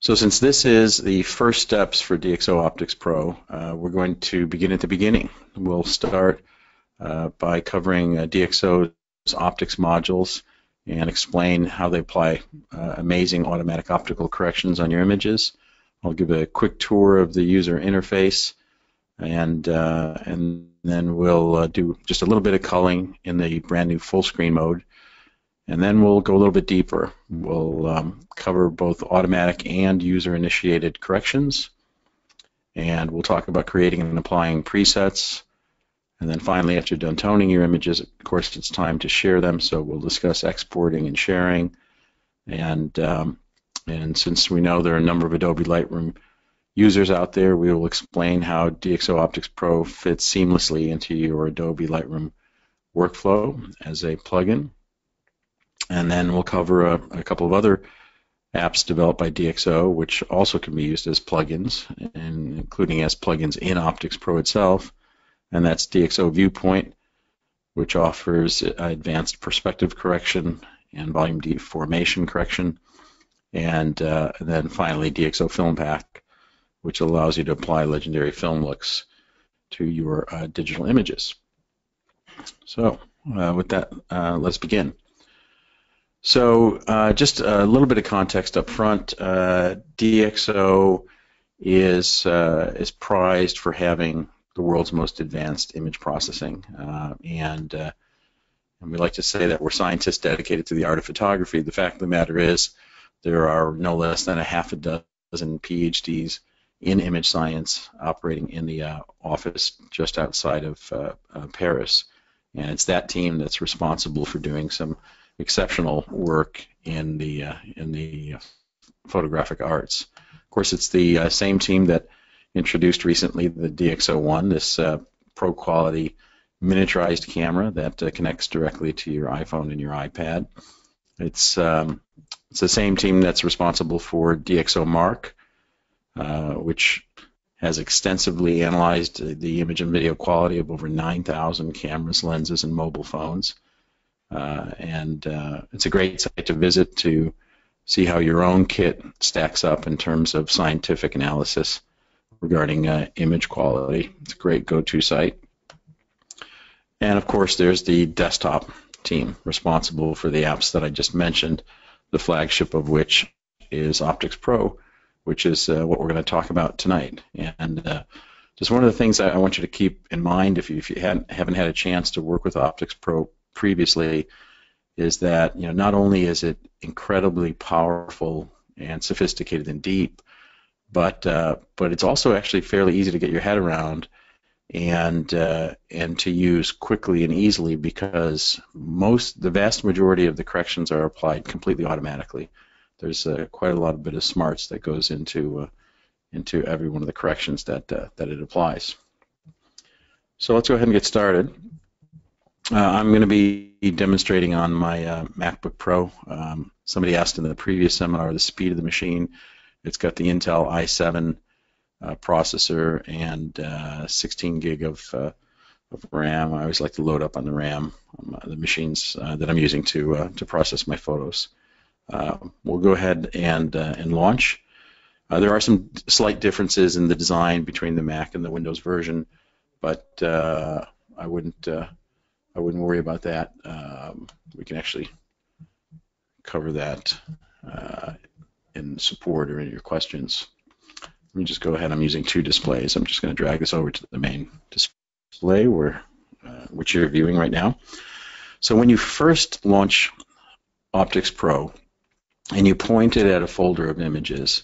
So since this is the first steps for DxO OpticsPro, we're going to begin at the beginning. We'll start by covering DxO's optics modules and explain how they apply amazing automatic optical corrections on your images. I'll give a quick tour of the user interface, and then we'll do just a little bit of culling in the brand new full screen mode. And then we'll go a little bit deeper. We'll cover both automatic and user-initiated corrections. And we'll talk about creating and applying presets. And then finally, after done toning your images, of course, it's time to share them. So we'll discuss exporting and sharing. And since we know there are a number of Adobe Lightroom users out there, we will explain how DxO OpticsPro fits seamlessly into your Adobe Lightroom workflow as a plugin. And then we'll cover a couple of other apps developed by DxO, which also can be used as plugins, and including as plugins in OpticsPro itself. And that's DxO Viewpoint, which offers advanced perspective correction and volume deformation correction. And then finally, DxO Film Pack, which allows you to apply legendary film looks to your digital images. So with that, let's begin. So just a little bit of context up front. DxO is prized for having the world's most advanced image processing, and we like to say that we're scientists dedicated to the art of photography. The fact of the matter is there are no less than a half a dozen PhDs in image science operating in the office just outside of Paris, and it's that team that's responsible for doing some exceptional work in the photographic arts. Of course, it's the same team that introduced recently the DxO-1, this pro-quality miniaturized camera that connects directly to your iPhone and your iPad. It's the same team that's responsible for DxO Mark, which has extensively analyzed the image and video quality of over 9,000 cameras, lenses, and mobile phones. It's a great site to visit to see how your own kit stacks up in terms of scientific analysis regarding image quality. It's a great go-to site. And of course, there's the desktop team responsible for the apps that I just mentioned, the flagship of which is OpticsPro, which is what we're going to talk about tonight. And just one of the things I want you to keep in mind if you haven't had a chance to work with OpticsPro previously is that not only is it incredibly powerful and sophisticated and deep, but it's also actually fairly easy to get your head around and to use quickly and easily, because the vast majority of the corrections are applied completely automatically. There's quite a lot of bit of smarts that goes into every one of the corrections that it applies. So let's go ahead and get started. I'm going to be demonstrating on my MacBook Pro. Somebody asked in the previous seminar the speed of the machine. It's got the Intel i7 processor and 16 gig of RAM. I always like to load up on the RAM the machines that I'm using to process my photos. We'll go ahead and launch. There are some slight differences in the design between the Mac and the Windows version, but I wouldn't worry about that. We can actually cover that in support or in your questions. Let me just go ahead. I'm using two displays. I'm just going to drag this over to the main display which you're viewing right now. So when you first launch OpticsPro and you point it at a folder of images,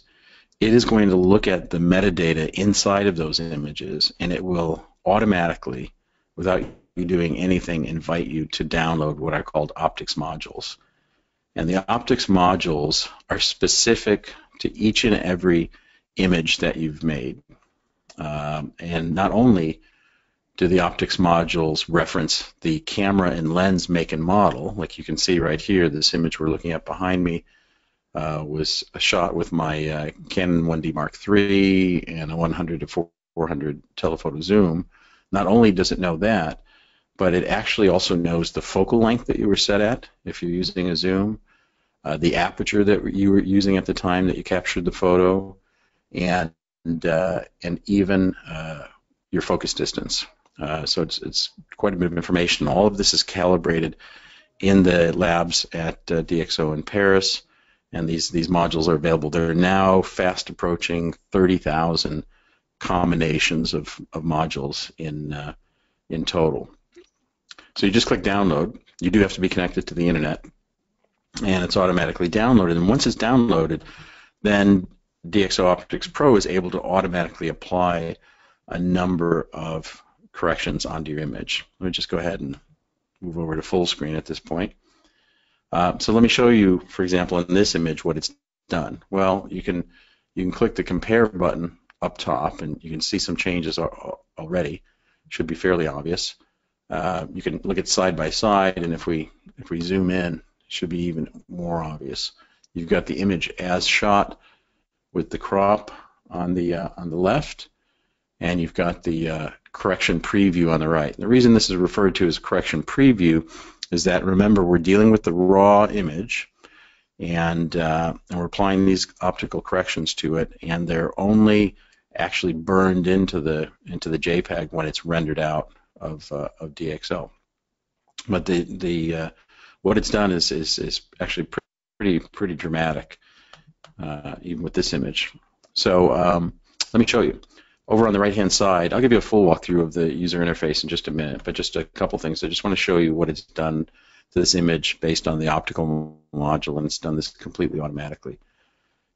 it is going to look at the metadata inside of those images, and it will automatically, without you doing anything, invite you to download what are called optics modules. And the optics modules are specific to each and every image that you've made. And not only do the optics modules reference the camera and lens make and model, like you can see right here, this image we're looking at behind me was a shot with my Canon 1D Mark III and a 100 to 400 telephoto zoom. Not only does it know that, but it actually also knows the focal length that you were set at if you're using a zoom, the aperture that you were using at the time that you captured the photo, and even your focus distance. So it's quite a bit of information. All of this is calibrated in the labs at DxO in Paris, and these modules are available. They're now fast approaching 30,000 combinations of modules in total. So you just click download. You do have to be connected to the internet, and it's automatically downloaded. And once it's downloaded, then DxO OpticsPro is able to automatically apply a number of corrections onto your image. Let me just go ahead and move over to full screen at this point. So let me show you, for example, in this image what it's done. Well, you can click the compare button up top, and you can see some changes already. Should be fairly obvious. You can look at side by side, and if we zoom in, it should be even more obvious. You've got the image as shot with the crop on the left, and you've got the correction preview on the right. And the reason this is referred to as correction preview is that, remember, we're dealing with the raw image, and we're applying these optical corrections to it, and they're only actually burned into the JPEG when it's rendered out of DxO. But what it's done is actually pretty dramatic, even with this image. So let me show you. Over on the right-hand side, I'll give you a full walkthrough of the user interface in just a minute, but just a couple things. I just want to show you what it's done to this image based on the optical module, and it's done this completely automatically.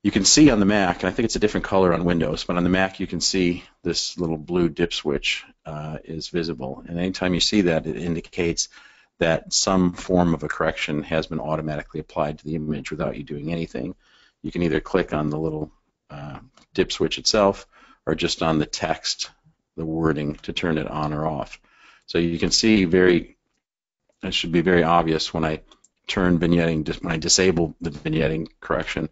You can see on the Mac, and I think it's a different color on Windows, but on the Mac you can see this little blue dip switch is visible, and anytime you see that, it indicates that some form of a correction has been automatically applied to the image without you doing anything. You can either click on the little dip switch itself, or just on the text, the wording, to turn it on or off. So you can see it should be very obvious when I turn vignetting, when I disable the vignetting correction,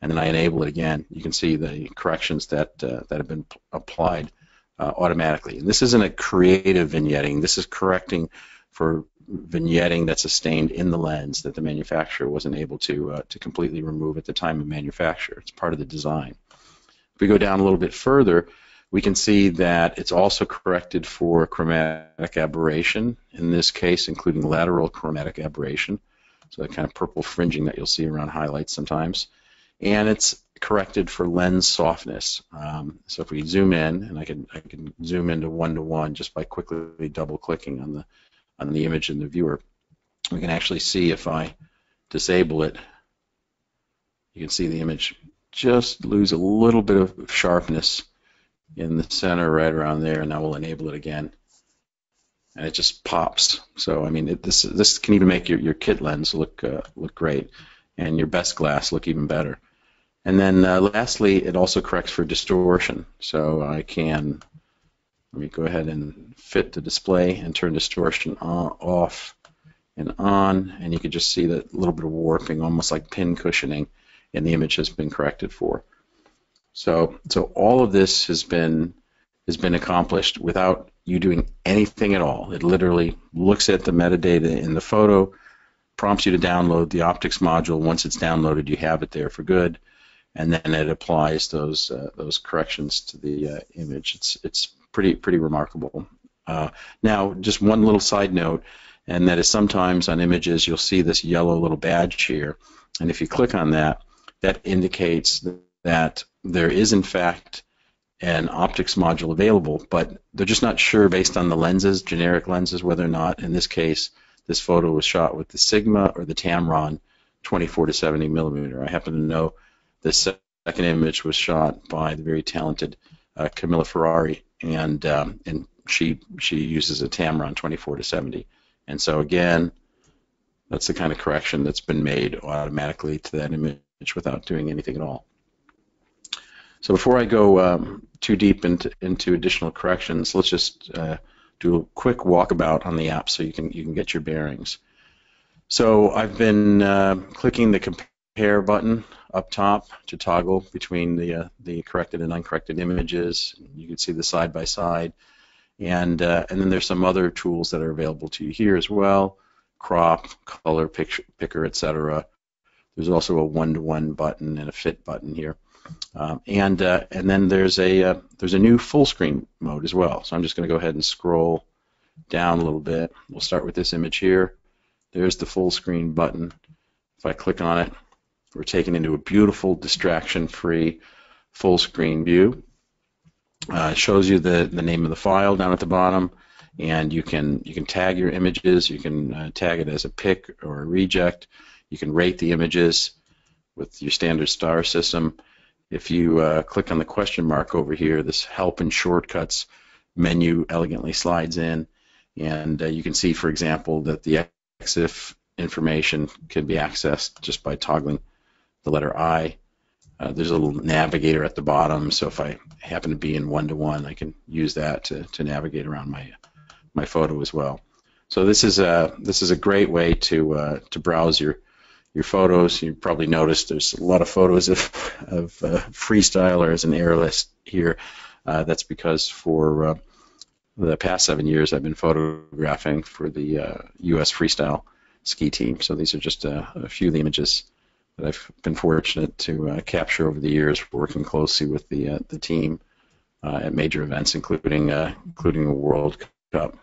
and then I enable it again. You can see the corrections that have been applied automatically. And this isn't a creative vignetting. This is correcting for vignetting that's sustained in the lens that the manufacturer wasn't able to completely remove at the time of manufacture. It's part of the design. If we go down a little bit further, we can see that it's also corrected for chromatic aberration, in this case including lateral chromatic aberration, so that kind of purple fringing that you'll see around highlights sometimes. And it's corrected for lens softness. So if we zoom in, and I can zoom into 1:1 just by quickly double-clicking on the image in the viewer, we can actually see, if I disable it, you can see the image just lose a little bit of sharpness in the center right around there, and now we'll enable it again, and it just pops. So I mean, this can even make your kit lens look great, and your best glass look even better. And then lastly, it also corrects for distortion. So let me go ahead and fit the display and turn distortion off and on, and you can just see that little bit of warping, almost like pin cushioning, and the image has been corrected for. So all of this has been accomplished without you doing anything at all. It literally looks at the metadata in the photo, prompts you to download the optics module. Once it's downloaded, you have it there for good, and then it applies those corrections to the image. It's pretty remarkable. Now, just one little side note, and that is sometimes on images you'll see this yellow little badge here, and if you click on that, that indicates that there is in fact an optics module available, but they're just not sure based on the lenses, generic lenses, whether or not, in this case, this photo was shot with the Sigma or the Tamron 24 to 70 millimeter. I happen to know the second image was shot by the very talented Camilla Ferrari, and she uses a Tamron 24 to 70. And so again, that's the kind of correction that's been made automatically to that image without doing anything at all. So before I go too deep into additional corrections, let's just do a quick walkabout on the app so you can get your bearings. So I've been clicking the compare button up top to toggle between the corrected and uncorrected images. You can see the side by side, and then there's some other tools that are available to you here as well: crop, color picker, etc. There's also a one-to-one button and a fit button here. And then there's a new full screen mode as well. So I'm just going to go ahead and scroll down a little bit. We'll start with this image here. There's the full screen button. If I click on it, we're taken into a beautiful distraction-free full screen view. It shows you the name of the file down at the bottom, and you can tag your images. You can tag it as a pick or a reject. You can rate the images with your standard star system. If you click on the question mark over here, this help and shortcuts menu elegantly slides in, and you can see, for example, that the EXIF information can be accessed just by toggling the letter I. There's a little navigator at the bottom, so if I happen to be in one-to-one, I can use that to navigate around my photo as well. So this is a great way to browse your photos. You probably noticed there's a lot of photos of freestylers and airless here. That's because for the past 7 years I've been photographing for the U.S. freestyle ski team. So these are just a few of the images that I've been fortunate to capture over the years, working closely with the team at major events, including the World Cup.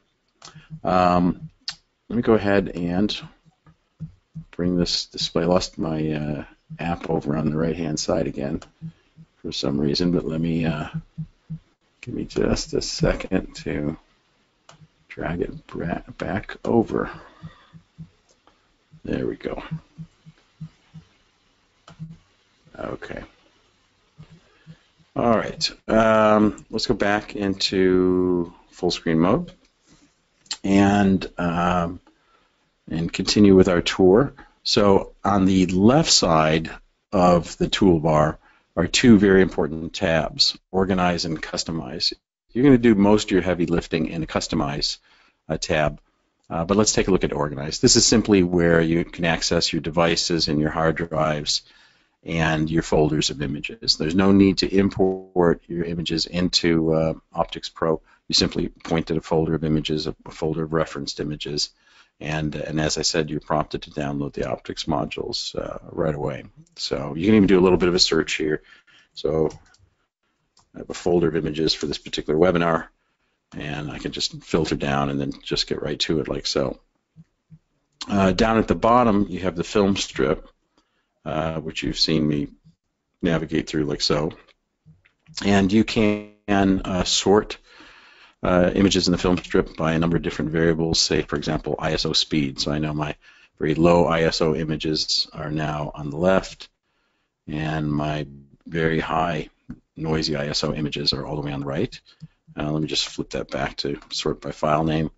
Let me go ahead and bring this display. I lost my app over on the right-hand side again for some reason, but let me give me just a second to drag it back over. There we go. Okay. All right. Let's go back into full screen mode and continue with our tour. So on the left side of the toolbar are two very important tabs, Organize and Customize. You're going to do most of your heavy lifting in the Customize tab, but let's take a look at Organize. This is simply where you can access your devices and your hard drives and your folders of images. There's no need to import your images into OpticsPro. You simply point at a folder of images, a folder of referenced images, and as I said, you're prompted to download the Optics modules right away. So you can even do a little bit of a search here. So I have a folder of images for this particular webinar, and I can just filter down and then just get right to it like so. Down at the bottom, you have the film strip, which you've seen me navigate through like so. And you can sort images in the film strip by a number of different variables, say, for example, ISO speed. So I know my very low ISO images are now on the left, and my very high noisy ISO images are all the way on the right. Let me just flip that back to sort by file name.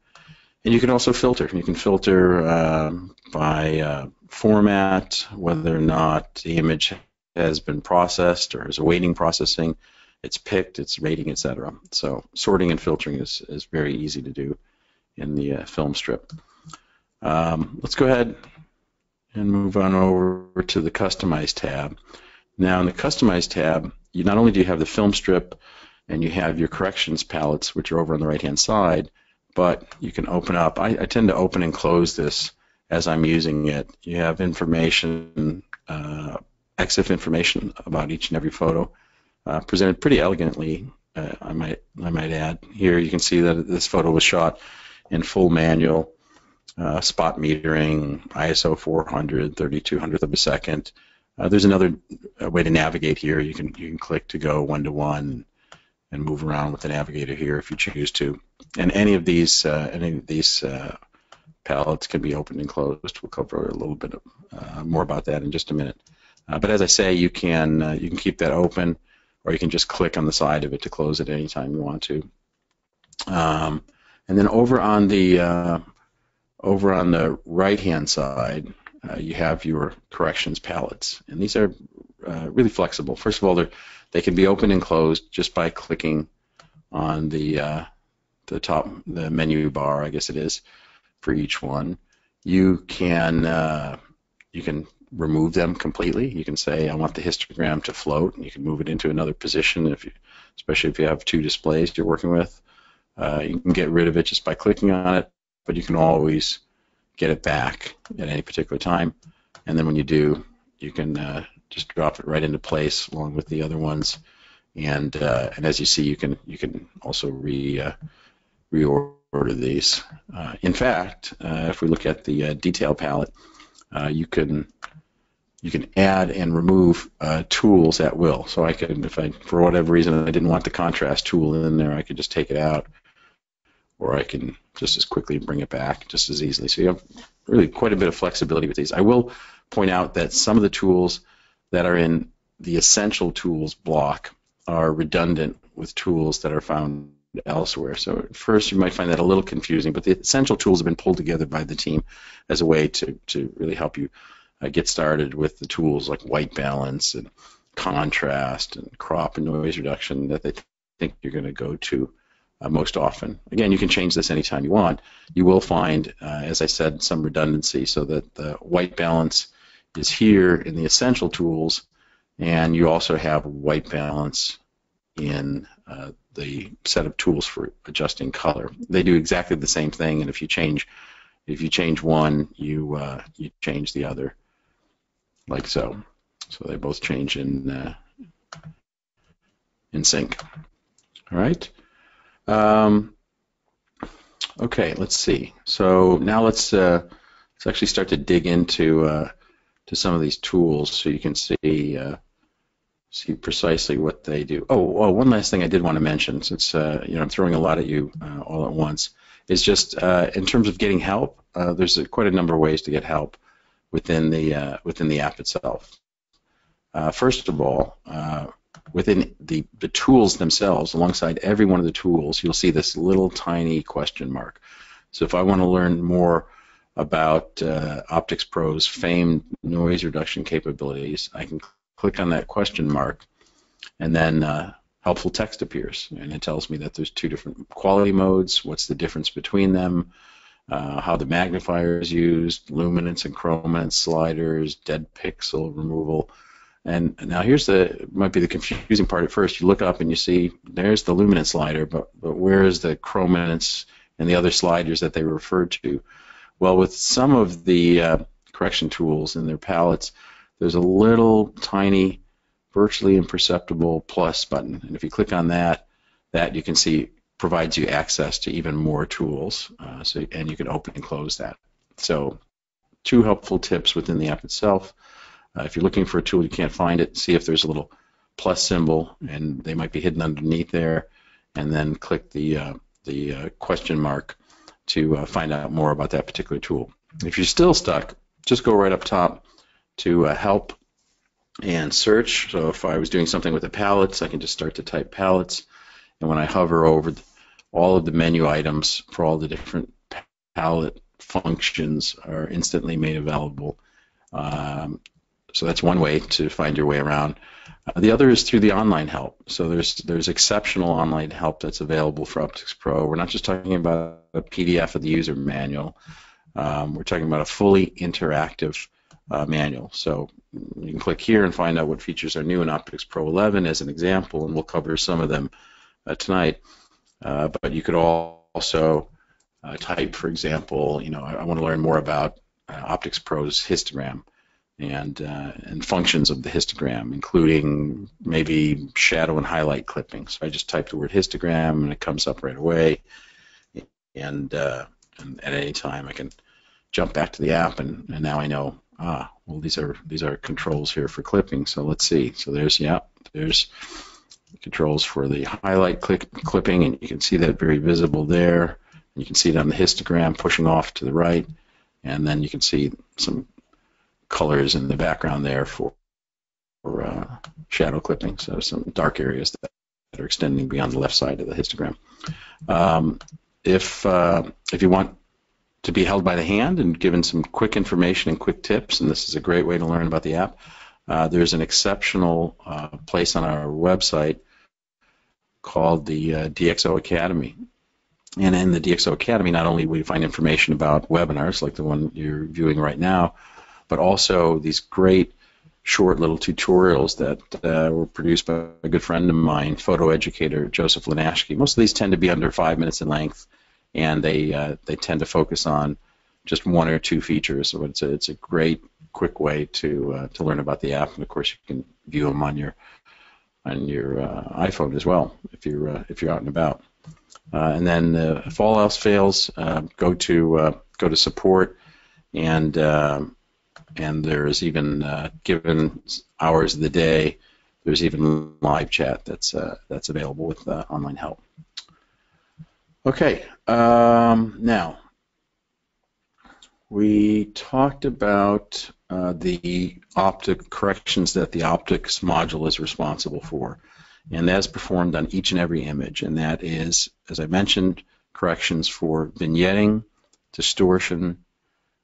And you can also filter. You can filter by format, whether or not the image has been processed or is awaiting processing, it's picked, it's rating, etc. So sorting and filtering is very easy to do in the film strip. Let's go ahead and move on over to the Customize tab. Now in the Customize tab, you not only do you have the film strip and you have your corrections palettes, which are over on the right-hand side, but you can open up. I tend to open and close this as I'm using it. You have information, EXIF information about each and every photo, presented pretty elegantly, I might add. Here you can see that this photo was shot in full manual, spot metering, ISO 400, 3200th of a second. There's another way to navigate here. You can click to go one-to-one and move around with the navigator here if you choose to. And any of these palettes can be opened and closed. We'll cover a little bit more about that in just a minute. But as I say, you can keep that open, or you can just click on the side of it to close it anytime you want to. And then over on the right-hand side, you have your corrections palettes, and these are really flexible. First of all, they can be opened and closed just by clicking on the menu bar, I guess it is, for each one. You can remove them completely. You can say, I want the histogram to float, and you can move it into another position, especially if you have two displays you're working with. You can get rid of it just by clicking on it, but you can always get it back at any particular time. And then when you do, you can just drop it right into place along with the other ones. And as you see, you can also reorder these. In fact, if we look at the detail palette, you can add and remove tools at will. So I could, if I, for whatever reason, I didn't want the contrast tool in there, I could just take it out, or I can just as quickly bring it back just as easily. So you have really quite a bit of flexibility with these. I will point out that some of the tools that are in the Essential Tools block are redundant with tools that are found elsewhere. So at first you might find that a little confusing, but the Essential Tools have been pulled together by the team as a way to really help you get started with the tools like white balance and contrast and crop and noise reduction that they think you're going to go to most often. Again, you can change this anytime you want. You will find, as I said, some redundancy, so that the white balance is here in the Essential Tools, and you also have white balance in the set of tools for adjusting color. They do exactly the same thing, and if you change one, you change the other, like so. So they both change in sync. All right. Okay, let's see. So now let's actually start to dig into to some of these tools, so you can see precisely what they do. Oh, one last thing I did want to mention, since I'm throwing a lot at you all at once, is just in terms of getting help. There's quite a number of ways to get help within the app itself. First of all, within the tools themselves, alongside every one of the tools, you'll see this little tiny question mark. So if I want to learn more about OpticsPro's famed noise reduction capabilities, I can click on that question mark, and then helpful text appears, and it tells me that there's two different quality modes, what's the difference between them, how the magnifier is used, luminance and chrominance sliders, dead pixel removal. And now here's might be the confusing part at first. You look up and you see there's the luminance slider, but where is the chrominance and the other sliders that they referred to? Well, with some of the correction tools in their palettes, there's a little tiny, virtually imperceptible plus button, and if you click on that you can see provides you access to even more tools, and you can open and close that. So, two helpful tips within the app itself. If you're looking for a tool you can't find it, see if there's a little plus symbol, and they might be hidden underneath there, and then click the question mark to find out more about that particular tool. If you're still stuck, just go right up top to help and search. So if I was doing something with the palettes, I can just start to type palettes, and when I hover over all of the menu items for all the different palette functions are instantly made available. So that's one way to find your way around. The other is through the online help. So there's exceptional online help that's available for OpticsPro. We're not just talking about a PDF of the user manual. We're talking about a fully interactive manual. So you can click here and find out what features are new in OpticsPro 11 as an example, and we'll cover some of them tonight. But you could also type, for example, I want to learn more about OpticsPro's histogram and functions of the histogram, including maybe shadow and highlight clipping. So I just type the word histogram, and it comes up right away. And at any time, I can jump back to the app, and now I know. Well, these are controls here for clipping. So let's see. So there's controls for the highlight clipping, and you can see that very visible there. You can see it on the histogram pushing off to the right, and then you can see some colors in the background there for shadow clipping, so some dark areas that are extending beyond the left side of the histogram. If you want to be held by the hand and given some quick information and quick tips, and this is a great way to learn about the app, there's an exceptional place on our website called the DxO Academy. And in the DxO Academy, not only will you find information about webinars like the one you're viewing right now, but also these great short little tutorials that were produced by a good friend of mine, photo educator Joseph Lanashki. Most of these tend to be under 5 minutes in length, and they tend to focus on just one or two features. So it's a great, quick way to learn about the app, and of course you can view them on your iPhone as well if you're out and about. And then if all else fails, go to support, and there's even given hours of the day, there's even live chat that's available with online help. Okay, now we talked about the optic corrections that the optics module is responsible for, and that's performed on each and every image, and that is, as I mentioned, corrections for vignetting, distortion,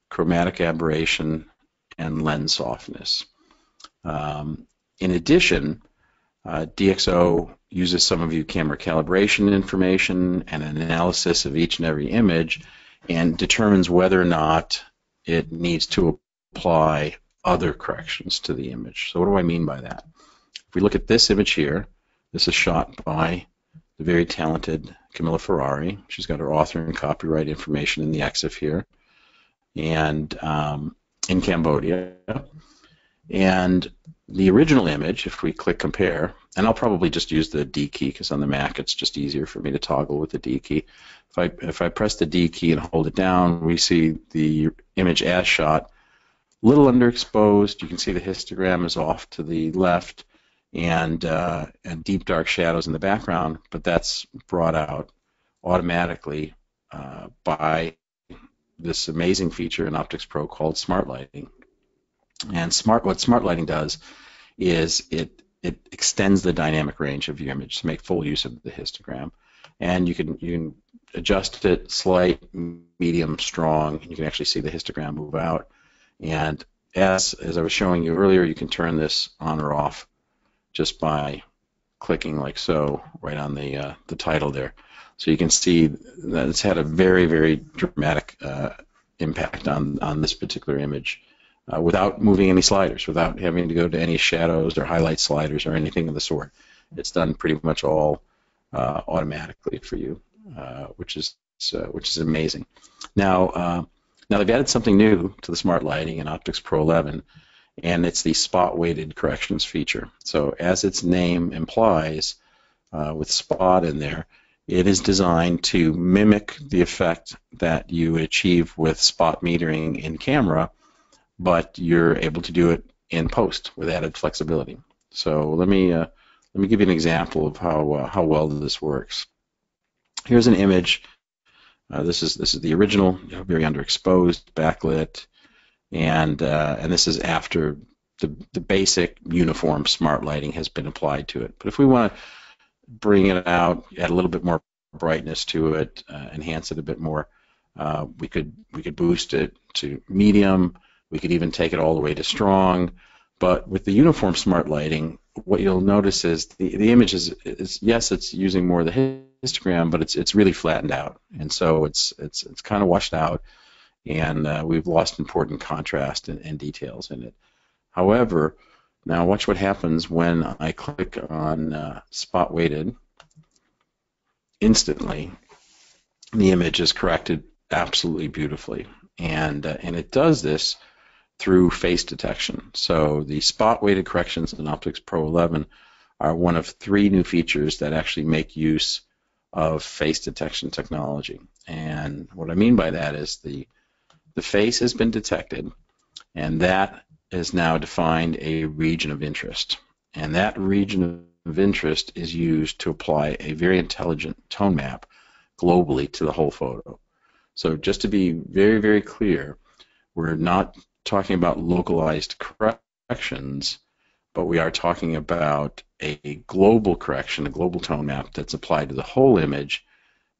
chromatic aberration, and lens softness. In addition, DxO uses some of your camera calibration information and an analysis of each and every image, and determines whether or not it needs to apply other corrections to the image. So what do I mean by that? If we look at this image here, this is shot by the very talented Camilla Ferrari. She's got her author and copyright information in the EXIF here, and in Cambodia. And the original image, if we click compare, and I'll probably just use the D key because on the Mac it's just easier for me to toggle with the D key. If I press the D key and hold it down, we see the image as shot, a little underexposed. You can see the histogram is off to the left, and deep dark shadows in the background, but that's brought out automatically by this amazing feature in OpticsPro called Smart Lighting. And what Smart Lighting does is it extends the dynamic range of your image to make full use of the histogram, and you can adjust it slight, medium, strong. You can actually see the histogram move out, and as I was showing you earlier, you can turn this on or off just by clicking like so right on the title there. So you can see that it's had a very, very dramatic impact on this particular image without moving any sliders, without having to go to any shadows or highlight sliders or anything of the sort. It's done pretty much all automatically for you, which is amazing. Now they've added something new to the Smart Lighting in OpticsPro 11, and it's the spot-weighted corrections feature. So as its name implies, with spot in there, it is designed to mimic the effect that you achieve with spot metering in camera, but you're able to do it in post with added flexibility. So let me give you an example of how well this works. Here's an image. This is the original, very underexposed, backlit, and this is after the basic uniform smart lighting has been applied to it. But if we want to bring it out, add a little bit more brightness to it, enhance it a bit more, we could boost it to medium. We could even take it all the way to strong. But with the uniform smart lighting, what you'll notice is the image is yes, it's using more of the histogram, but it's really flattened out, and so it's kind of washed out, and we've lost important contrast and details in it. However, now watch what happens when I click on spot weighted. Instantly, the image is corrected absolutely beautifully, and it does this through face detection. So the spot weighted corrections in OpticsPro 11 are one of 3 new features that actually make use of face detection technology. And what I mean by that is the face has been detected, and that has now defined a region of interest. And that region of interest is used to apply a very intelligent tone map globally to the whole photo. So just to be very, very clear, we're not talking about localized corrections, but we are talking about a global correction, a global tone map that's applied to the whole image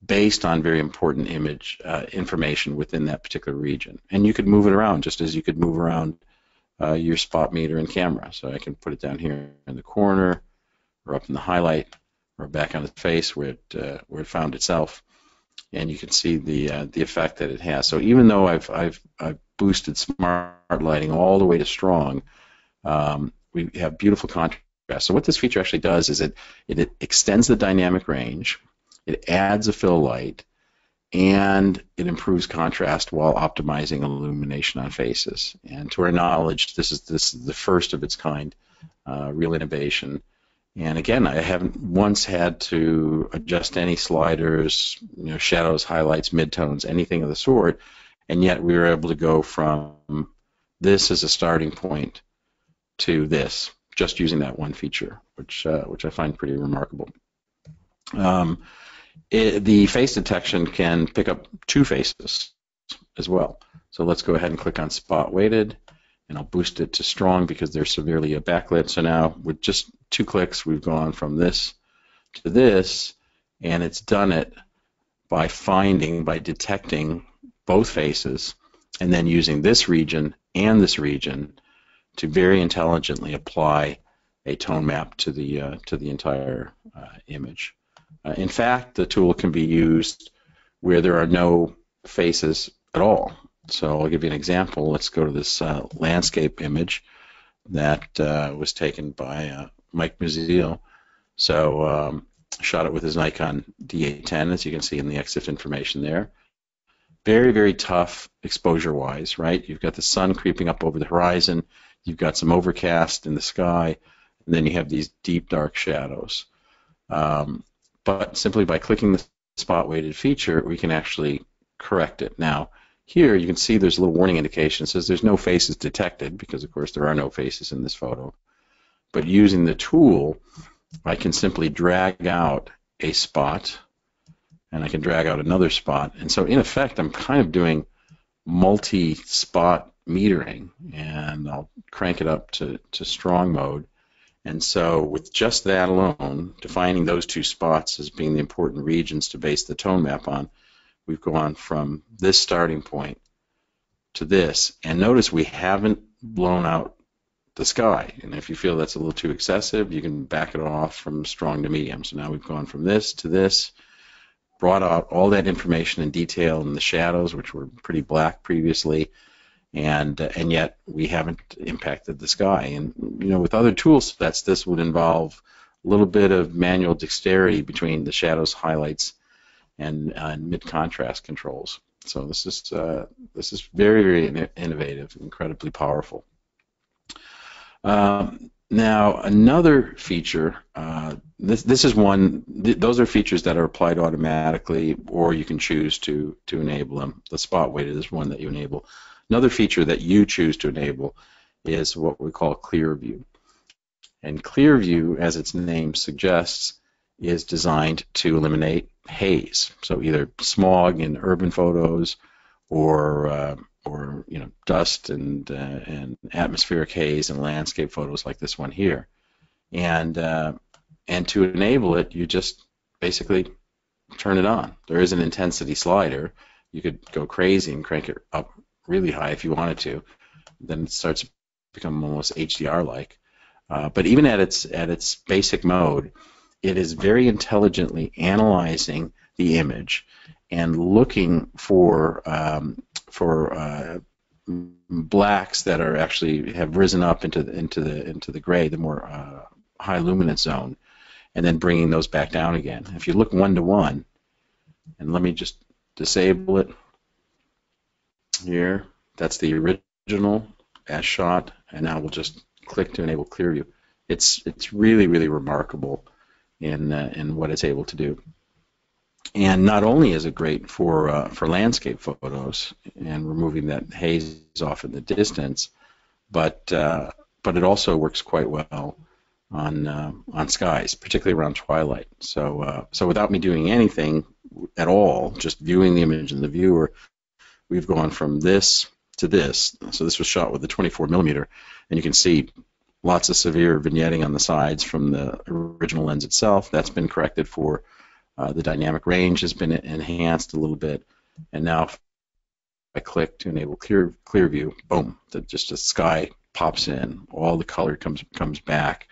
based on very important image information within that particular region. And you could move it around just as you could move around your spot meter and camera. So I can put it down here in the corner, or up in the highlight, or back on the face where it found itself, and you can see the effect that it has. So even though I've boosted smart lighting all the way to strong, we have beautiful contrast. So what this feature actually does is it extends the dynamic range, it adds a fill light, and it improves contrast while optimizing illumination on faces. And to our knowledge, this is the first of its kind, real innovation. And again, I haven't once had to adjust any sliders, shadows, highlights, midtones, anything of the sort, and yet we were able to go from this as a starting point to this, just using that one feature, which I find pretty remarkable. The face detection can pick up two faces as well. So let's go ahead and click on spot weighted, and I'll boost it to strong because they're severely backlit. So now with just 2 clicks, we've gone from this to this, and it's done it by detecting both faces, and then using this region and this region to very intelligently apply a tone map to the entire image. In fact, the tool can be used where there are no faces at all. So I'll give you an example. Let's go to this landscape image that was taken by Mike Muziel. So shot it with his Nikon D810, as you can see in the EXIF information there. Very, very tough exposure-wise, right? You've got the sun creeping up over the horizon. You've got some overcast in the sky, and then you have these deep, dark shadows. But simply by clicking the spot-weighted feature, we can actually correct it. Now, here you can see there's a little warning indication. It says there's no faces detected because, of course, there are no faces in this photo. But using the tool, I can simply drag out a spot, and I can drag out another spot. And so, in effect, I'm kind of doing multi-spot metering, and I'll crank it up to strong mode. And so with just that alone, defining those 2 spots as being the important regions to base the tone map on, we've gone from this starting point to this. And notice we haven't blown out the sky. And if you feel that's a little too excessive, you can back it off from strong to medium. So now we've gone from this to this, brought out all that information in detail in the shadows, which were pretty black previously, and yet we haven't impacted the sky. And with other tool sets, this would involve a little bit of manual dexterity between the shadows, highlights, and mid-contrast controls. So this is very, very innovative, incredibly powerful. Now another feature. This is one. Those are features that are applied automatically, or you can choose to enable them. The spot weighted is one that you enable. Another feature that you choose to enable is what we call clear view. And clear view, as its name suggests, is designed to eliminate haze. So either smog in urban photos, or dust and atmospheric haze in landscape photos like this one here. And to enable it, you just basically turn it on. There is an intensity slider. You could go crazy and crank it up really high if you wanted to. Then it starts to become almost HDR-like. But even at its basic mode, it is very intelligently analyzing the image and looking for blacks that are actually have risen up into the gray, the more high luminance zone, and then bringing those back down again. If you look 1-to-1, and let me just disable it here. That's the original as shot, and now we'll just click to enable clear view. It's really, really remarkable in what it's able to do. And not only is it great for landscape photos and removing that haze off in the distance, but it also works quite well on skies, particularly around twilight. So without me doing anything at all, just viewing the image in the viewer, we've gone from this to this. So this was shot with the 24mm, and you can see lots of severe vignetting on the sides from the original lens itself. That's been corrected for. The dynamic range has been enhanced a little bit, and now if I click to enable clear view, boom, just the sky pops in, all the color comes back,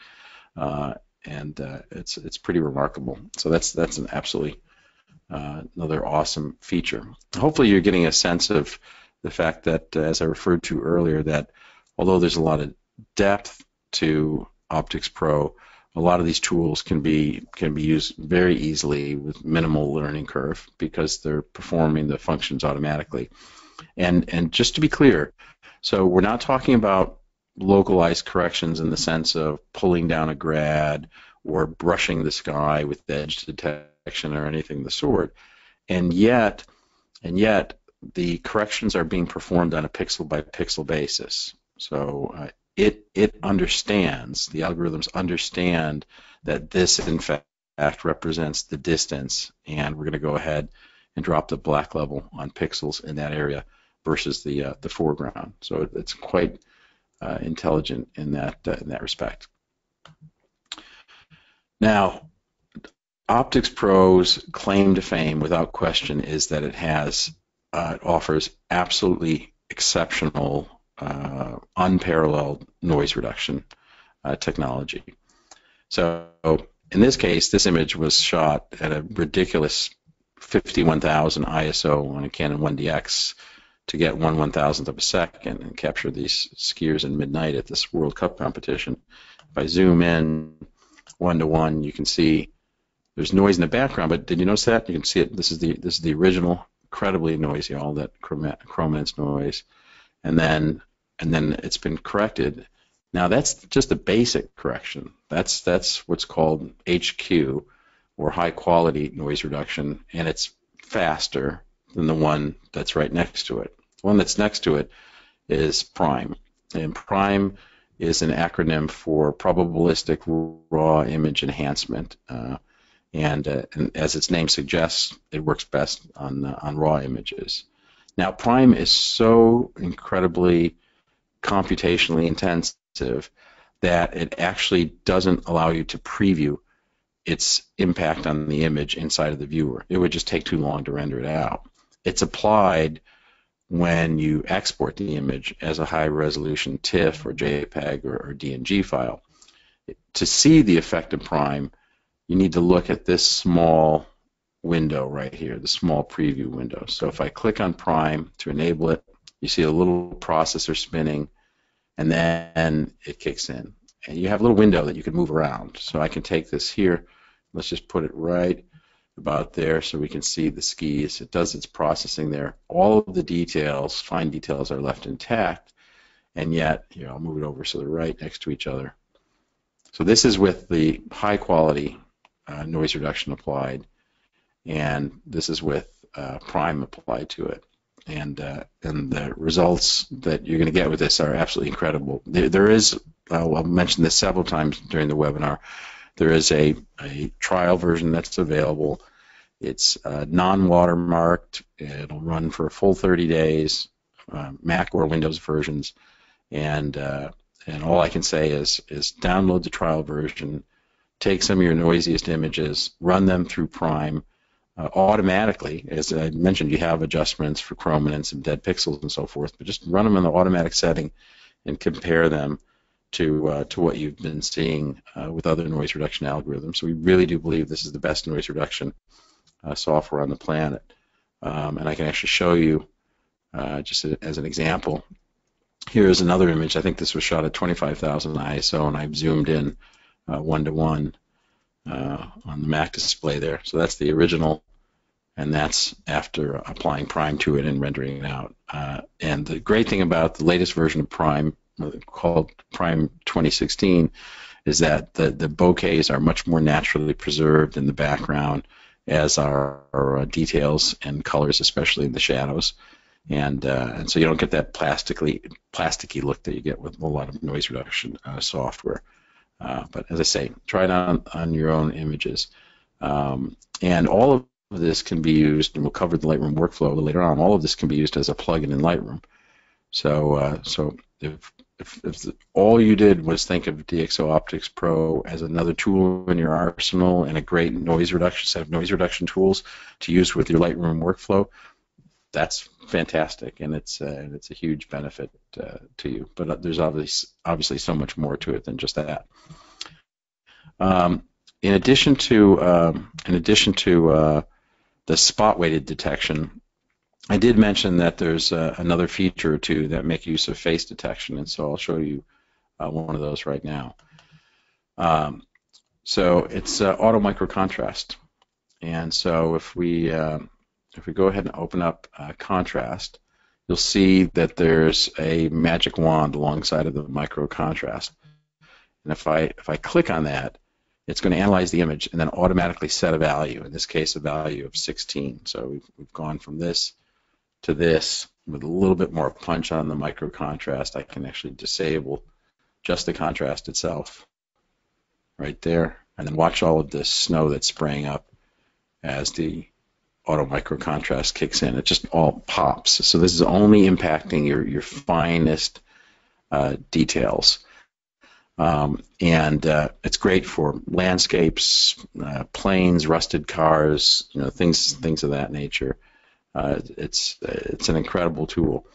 and it's pretty remarkable. So that's an absolutely another awesome feature. Hopefully you're getting a sense of the fact that, as I referred to earlier, that although there's a lot of depth to OpticsPro, a lot of these tools can be used very easily with minimal learning curve because they're performing the functions automatically. And just to be clear, so we're not talking about localized corrections in the sense of pulling down a grad or brushing the sky with edge detection or anything of the sort. And yet the corrections are being performed on a pixel by pixel basis. So it understands, the algorithms understand that this in fact represents the distance, and we're going to go ahead and drop the black level on pixels in that area versus the foreground. So it's quite intelligent in that respect. Now, OpticsPro's claim to fame, without question, is that it offers absolutely exceptional, unparalleled noise reduction technology. So in this case, this image was shot at a ridiculous 51,000 ISO on a Canon 1DX to get 1/1000th of a second and capture these skiers in midnight at this World Cup competition. If I zoom in 1:1, you can see there's noise in the background, but did you notice that? You can see it. This is the original, incredibly noisy, all that chrominance noise, and then it's been corrected. Now that's just a basic correction. That's what's called HQ, or high quality noise reduction, and it's faster than the one that's right next to it. The one that's next to it is Prime, and Prime is an acronym for probabilistic raw image enhancement. And as its name suggests, it works best on raw images. Now, Prime is so incredibly computationally intensive that it actually doesn't allow you to preview its impact on the image inside of the viewer. It would just take too long to render it out. It's applied when you export the image as a high-resolution TIFF or JPEG or DNG file. To see the effect of Prime, you need to look at this small window right here, the small preview window. So if I click on Prime to enable it, you see a little processor spinning, and then it kicks in. And you have a little window that you can move around. So I can take this here. Let's just put it right about there so we can see the skis. It does its processing there. All of the details, fine details, are left intact, and yet, here, I'll move it over so they're right next to each other. So this is with the high quality noise reduction applied, and this is with Prime applied to it. And the results that you're going to get with this are absolutely incredible. There is, I'll mention this several times during the webinar, there is a trial version that's available. It's non-watermarked. It'll run for a full 30 days, Mac or Windows versions, and all I can say is download the trial version, take some of your noisiest images, run them through Prime automatically. As I mentioned, you have adjustments for chrominance and dead pixels and so forth, but just run them in the automatic setting and compare them to what you've been seeing with other noise reduction algorithms. So we really do believe this is the best noise reduction software on the planet. And I can actually show you, just as an example, here's another image. I think this was shot at 25,000 ISO, and I've zoomed in 1:1 on the Mac display there. So that's the original, and that's after applying Prime to it and rendering it out. And the great thing about the latest version of Prime, called Prime 2016, is that the bokehs are much more naturally preserved in the background, as are details and colors, especially in the shadows. And so you don't get that plasticky look that you get with a lot of noise reduction software. But as I say, try it on your own images. And all of this can be used, and we'll cover the Lightroom workflow a little later on, all of this can be used as a plugin in Lightroom. So if all you did was think of DxO OpticsPro as another tool in your arsenal and a great noise reduction set of noise reduction tools to use with your Lightroom workflow, that's fantastic, and it's a huge benefit to you. But there's obviously so much more to it than just that. In addition to the spot weighted detection, I did mention that there's another feature or two that make use of face detection, and so I'll show you one of those right now. So it's auto micro contrast. And so if we go ahead and open up contrast, you'll see that there's a magic wand alongside of the micro contrast. And if I click on that, it's going to analyze the image and then automatically set a value, in this case a value of 16. So we've gone from this to this with a little bit more punch on the micro contrast. I can actually disable just the contrast itself right there, and then watch all of this snow that's spraying up as the auto micro contrast kicks in. It just all pops. So this is only impacting your finest details. And it's great for landscapes, planes, rusted cars, things of that nature. It's an incredible tool.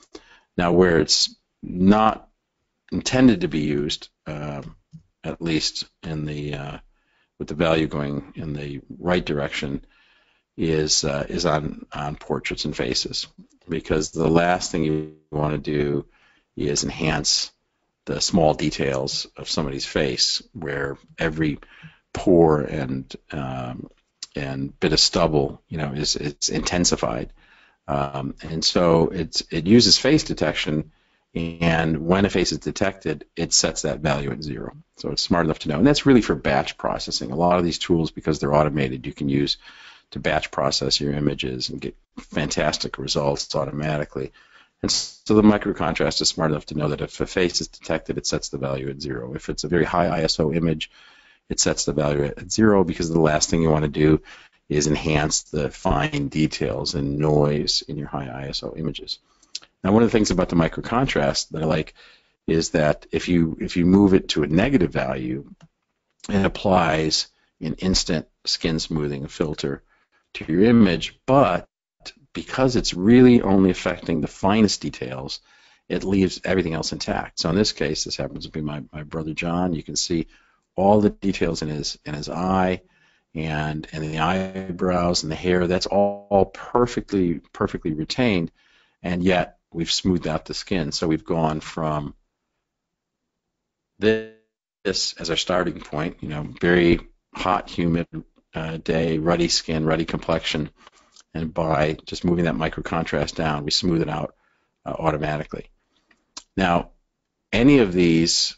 Now, where it's not intended to be used, at least in the with the value going in the right direction, is on portraits and faces, because the last thing you want to do is enhance the small details of somebody's face, where every pore and bit of stubble, it's intensified, and so it uses face detection, and when a face is detected, it sets that value at 0. So it's smart enough to know, and that's really for batch processing. A lot of these tools, because they're automated, you can use to batch process your images and get fantastic results automatically. And so the micro contrast is smart enough to know that if a face is detected, it sets the value at 0. If it's a very high ISO image, it sets the value at 0, because the last thing you want to do is enhance the fine details and noise in your high ISO images. Now, one of the things about the micro contrast that I like is that if you move it to a negative value, it applies an instant skin smoothing filter to your image, but because it's really only affecting the finest details, it leaves everything else intact. So in this case, this happens to be my brother John. You can see all the details in his eye and in the eyebrows and the hair. That's all perfectly retained, and yet we've smoothed out the skin. So we've gone from this as our starting point, very hot, humid day, ruddy skin, ruddy complexion, and by just moving that micro contrast down, we smooth it out automatically. Now, any of these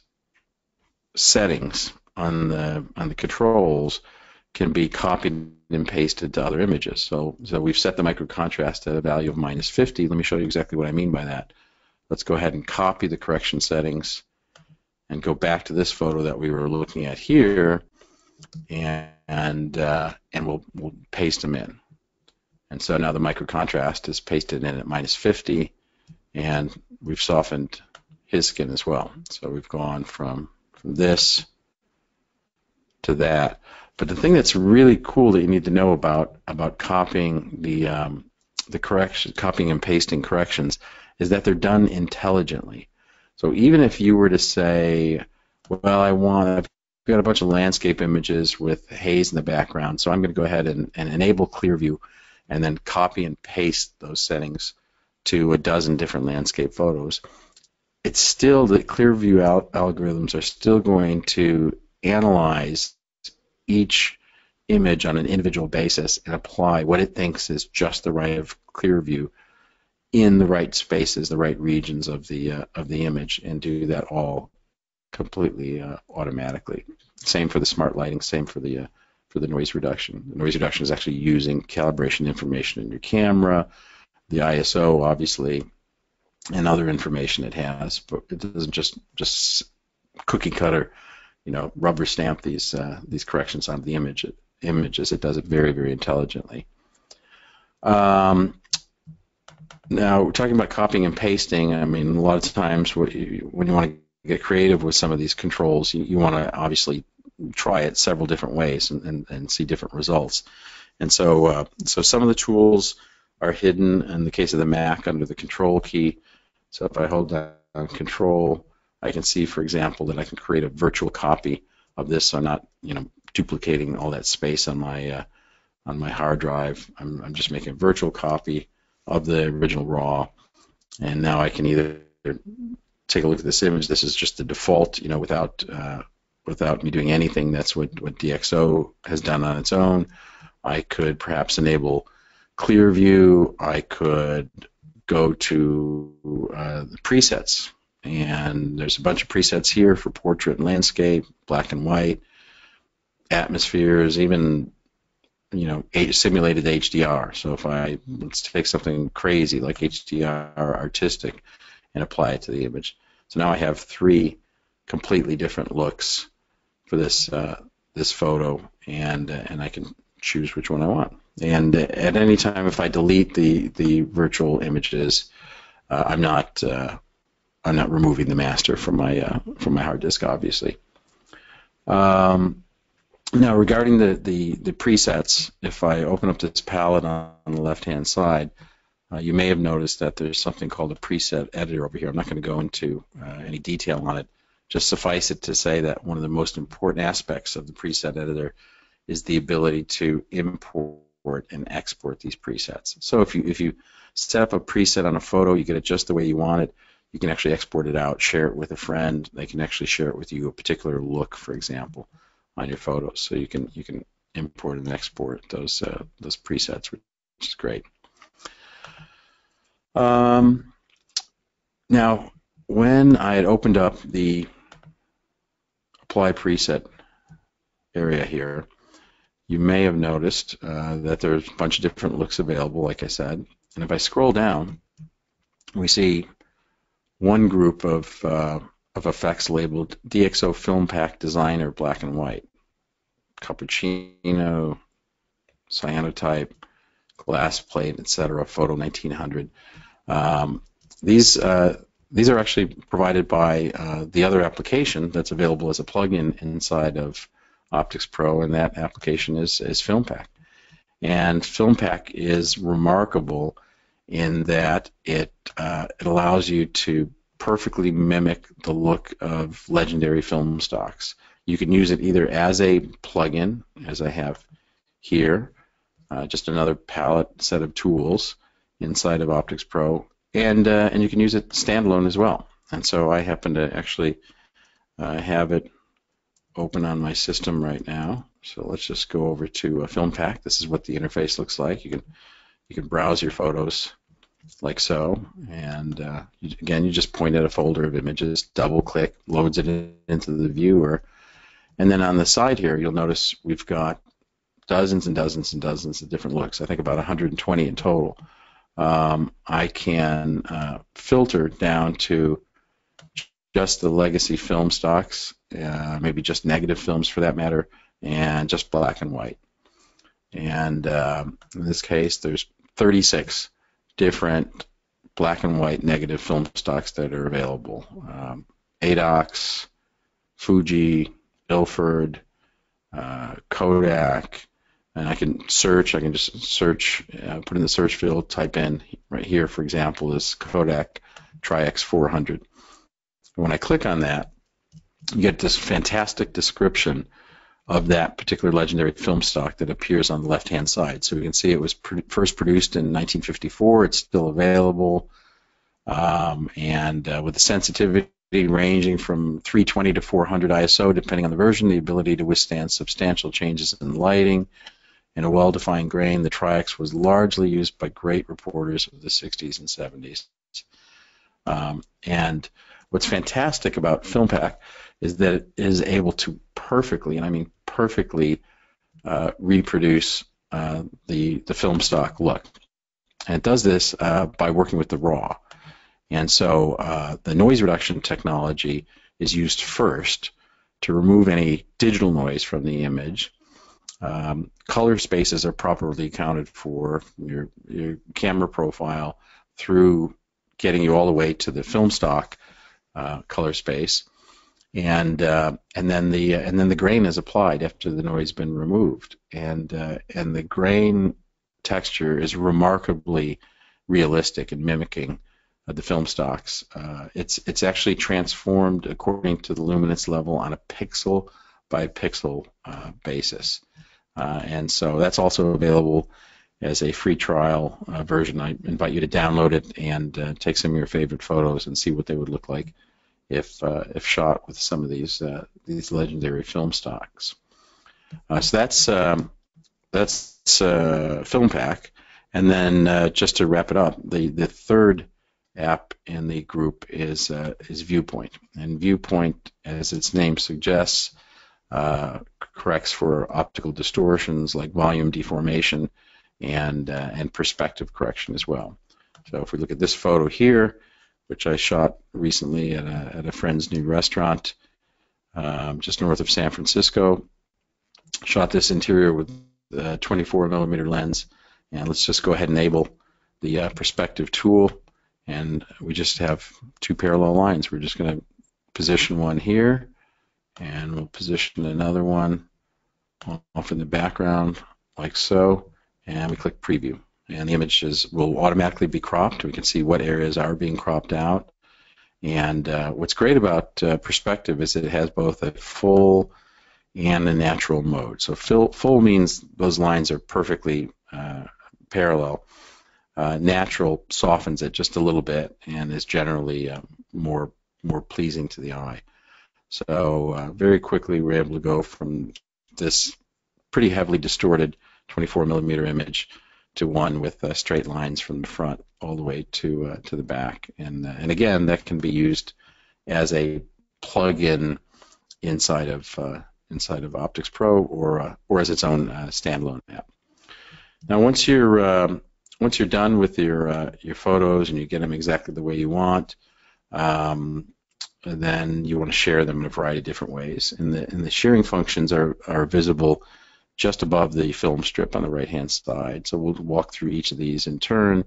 settings on the controls can be copied and pasted to other images. So we've set the micro contrast at a value of -50. Let me show you exactly what I mean by that. Let's go ahead and copy the correction settings and go back to this photo that we were looking at here, and we'll paste them in. And so now the micro contrast is pasted in at -50, and we've softened his skin as well. So we've gone from this to that. But the thing that's really cool that you need to know about copying the correction, copying and pasting corrections, is that they're done intelligently. So even if you were to say, well, I've got a bunch of landscape images with haze in the background, so I'm going to go ahead and enable clear view, and then copy and paste those settings to a dozen different landscape photos. It's still, the clear view algorithms are still going to analyze each image on an individual basis and apply what it thinks is just the right of clear view in the right spaces, the right regions of the image, and do that all completely automatically. Same for the smart lighting, same for the noise reduction. The noise reduction is actually using calibration information in your camera, the ISO, obviously, and other information it has, but it doesn't just cookie cutter, rubber stamp these corrections onto the images. It does it very, very intelligently. Now, we're talking about copying and pasting. I mean, a lot of times when you want to get creative with some of these controls, you want to obviously try it several different ways and see different results. And so some of the tools are hidden, in the case of the Mac, under the Control key. So if I hold down Control, I can see, for example, that I can create a virtual copy of this, so I'm not, duplicating all that space on my hard drive. I'm just making a virtual copy of the original RAW, and now I can either take a look at this image. This is just the default, without without me doing anything. That's what DxO has done on its own. I could perhaps enable clear view. I could go to the presets, and there's a bunch of presets here for portrait and landscape, black and white, atmospheres, even simulated HDR. So if let's take something crazy like HDR artistic and apply it to the image. So now I have 3 completely different looks for this this photo, and I can choose which one I want. And at any time, if I delete the virtual images, I'm not removing the master from my hard disk, obviously. Now, regarding the presets, if I open up this palette on the left-hand side, you may have noticed that there's something called a preset editor over here. I'm not going to go into any detail on it. Just suffice it to say that one of the most important aspects of the preset editor is the ability to import and export these presets. So if you set up a preset on a photo, you get it just the way you want it. You can actually export it out, share it with a friend. They can actually share it with you, a particular look, for example, on your photos. So you can import and export those presets, which is great. Now, when I had opened up the Apply Preset area here, you may have noticed that there's a bunch of different looks available, like I said. And if I scroll down, we see one group of effects labeled DxO Film Pack Designer Black and White, Cappuccino, Cyanotype, Glass Plate, etc., Photo 1900. These are actually provided by the other application that's available as a plugin inside of OpticsPro, and that application is FilmPack. And FilmPack is remarkable in that it allows you to perfectly mimic the look of legendary film stocks. You can use it either as a plugin, as I have here, just another palette set of tools inside of OpticsPro, and you can use it standalone as well. And so I happen to actually have it open on my system right now. So let's just go over to FilmPack. This is what the interface looks like. You can browse your photos like so, and again, you just point at a folder of images, double-click, loads it into the viewer, and then on the side here, you'll notice we've got dozens and dozens and dozens of different looks. I think about 120 in total. I can filter down to just the legacy film stocks, maybe just negative films for that matter, and just black and white. And in this case, there's 36 different black and white negative film stocks that are available. ADOX, Fuji, Ilford, Kodak, and I can just search, put in the search field, type in right here, for example, this Kodak Tri-X 400. When I click on that, you get this fantastic description of that particular legendary film stock that appears on the left-hand side. So we can see it was first produced in 1954. It's still available, and with the sensitivity ranging from 320 to 400 ISO, depending on the version, the ability to withstand substantial changes in lighting, and a well-defined grain. The Tri-X was largely used by great reporters of the 60s and 70s. And what's fantastic about FilmPack is that it is able to perfectly, and I mean perfectly, reproduce the film stock look. And it does this by working with the RAW. And so the noise reduction technology is used first to remove any digital noise from the image. Color spaces are properly accounted for, your camera profile, through getting you all the way to the film stock color space, and then the grain is applied after the noise has been removed, and the grain texture is remarkably realistic in mimicking the film stocks. It's actually transformed according to the luminance level on a pixel by pixel basis, and so that's also available as a free trial version. I invite you to download it and take some of your favorite photos and see what they would look like if shot with some of these legendary film stocks. So that's Film Pack. And then just to wrap it up, the third app in the group is Viewpoint. And Viewpoint, as its name suggests, corrects for optical distortions like volume deformation and perspective correction as well. So if we look at this photo here, which I shot recently at a friend's new restaurant just north of San Francisco, shot this interior with a 24mm lens, and let's just go ahead and enable the perspective tool, and we just have two parallel lines. We're just going to position one here, and we'll position another one off in the background like so, and we click preview, and the images will automatically be cropped. We can see what areas are being cropped out, and what's great about perspective is that it has both a full and a natural mode. So full means those lines are perfectly parallel. Natural softens it just a little bit and is generally more pleasing to the eye. So very quickly we're able to go from this pretty heavily distorted 24mm image to one with straight lines from the front all the way to the back. And again, that can be used as a plug-in inside of OpticsPro or as its own standalone app. Now, once you're done with your photos and you get them exactly the way you want, then you want to share them in a variety of different ways. And the sharing functions are visible just above the film strip on the right-hand side. So we'll walk through each of these in turn.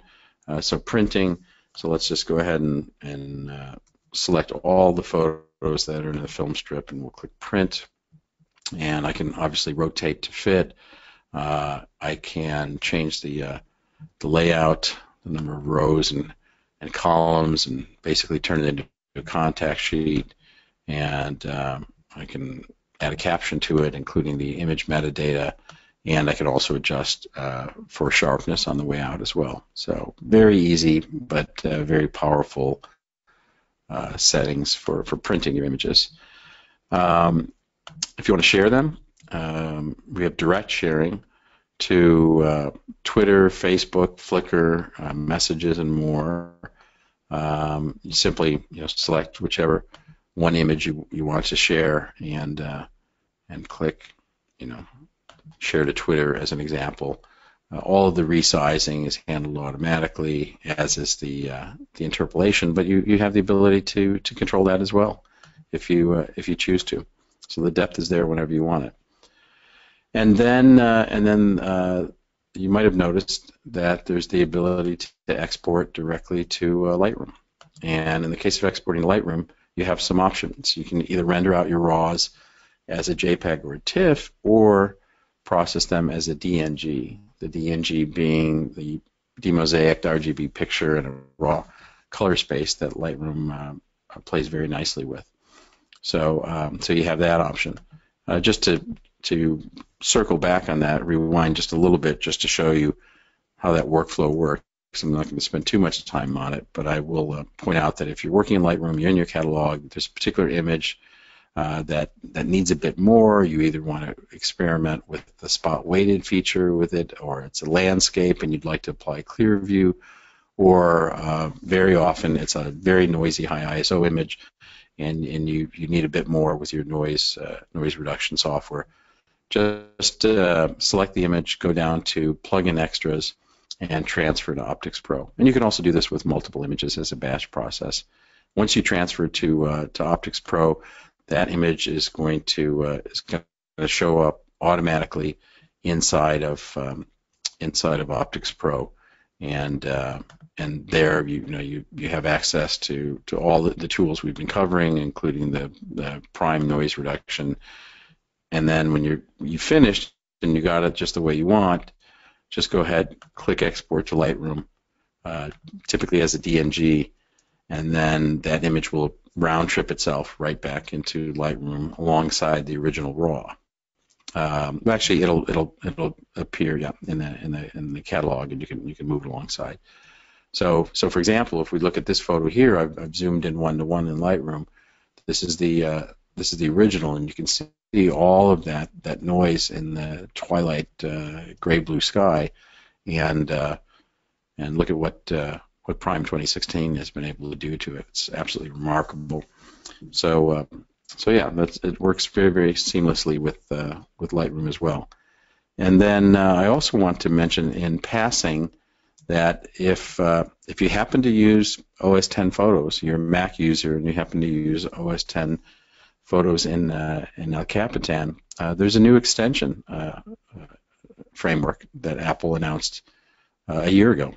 So printing. So let's just go ahead and select all the photos that are in the film strip, and we'll click print. And I can obviously rotate to fit. I can change the layout, the number of rows and columns, and basically turn it into a contact sheet. And I can add a caption to it, including the image metadata, and I can also adjust for sharpness on the way out as well. So very easy, but very powerful settings for printing your images. If you want to share them, we have direct sharing to Twitter, Facebook, Flickr, Messages, and more. You simply select whichever one image you want to share and click share to Twitter as an example. All of the resizing is handled automatically, as is the interpolation, but you have the ability to control that as well if you choose to. So the depth is there whenever you want it. And then you might have noticed that there's the ability to export directly to Lightroom. And in the case of exporting to Lightroom, you have some options. You can either render out your RAWs as a JPEG or a TIFF, or process them as a DNG. The DNG being the demosaicked RGB picture in a raw color space that Lightroom plays very nicely with. So you have that option. Just to circle back on that, rewind just a little bit just to show you how that workflow works. I'm not going to spend too much time on it, but I will point out that if you're working in Lightroom, you're in your catalog, there's a particular image that needs a bit more. You either want to experiment with the spot weighted feature with it, or it's a landscape and you'd like to apply clear view, or very often it's a very noisy high ISO image and you need a bit more with your noise reduction software. Just select the image, go down to plugin extras, and transfer to OpticsPro. And you can also do this with multiple images as a batch process. Once you transfer to OpticsPro, that image is going to show up automatically inside of OpticsPro, and there you have access to all the tools we've been covering, including the prime noise reduction. And then when you finished and you got it just the way you want, just go ahead, click export to Lightroom, typically as a DNG, and then that image will round trip itself right back into Lightroom alongside the original RAW. Actually, it'll appear in the catalog, and you can move it alongside. So for example, if we look at this photo here, I've zoomed in 1:1 in Lightroom. this is the original, and you can see all of that noise in the twilight gray blue sky, and look at what Prime 2016 has been able to do to it. It's absolutely remarkable. So yeah, it works very, very seamlessly with Lightroom as well. And then I also want to mention in passing that if you happen to use OS 10 Photos, you're a Mac user, and you happen to use OS 10 Photos in El Capitan, there's a new extension framework that Apple announced a year ago,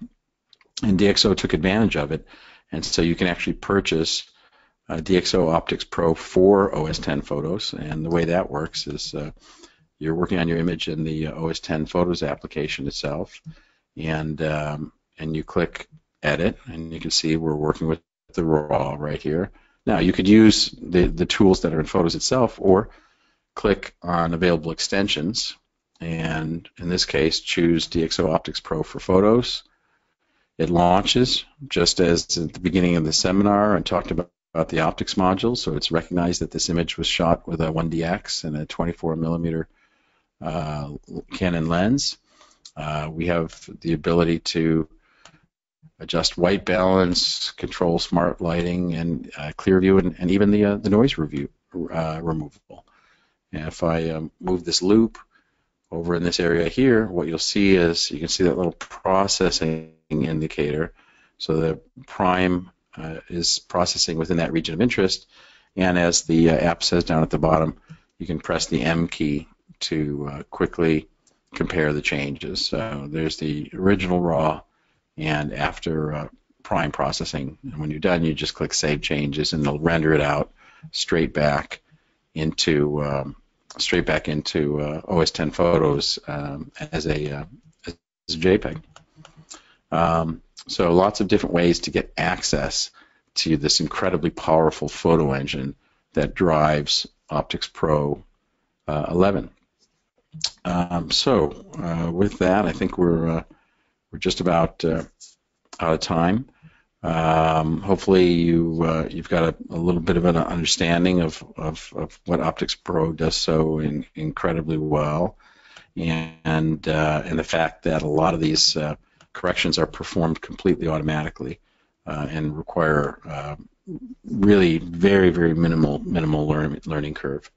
and DxO took advantage of it, and so you can actually purchase DxO OpticsPro for OS 10 Photos, and the way that works is you're working on your image in the OS 10 Photos application itself, and you click Edit, and you can see we're working with the RAW right here. Now, you could use the tools that are in Photos itself, or click on available extensions, and in this case, choose DxO OpticsPro for Photos. It launches just as at the beginning of the seminar I talked about the optics module, so it's recognized that this image was shot with a 1DX and a 24mm Canon lens. We have the ability to adjust white balance, control smart lighting, and clear view, and even the noise removable. And if I move this loop over in this area here, what you'll see is you can see that little processing indicator. So the prime is processing within that region of interest, and as the app says down at the bottom, you can press the M key to quickly compare the changes. So there's the original RAW, and after prime processing, and when you're done, you just click Save Changes, and it'll render it out straight back into OS 10 Photos as a JPEG. So lots of different ways to get access to this incredibly powerful photo engine that drives OpticsPro 11. With that, I think we're just about out of time. Hopefully you've got a little bit of an understanding of what OpticsPro does so incredibly well, and the fact that a lot of these corrections are performed completely automatically and require really very, very minimal learning curve.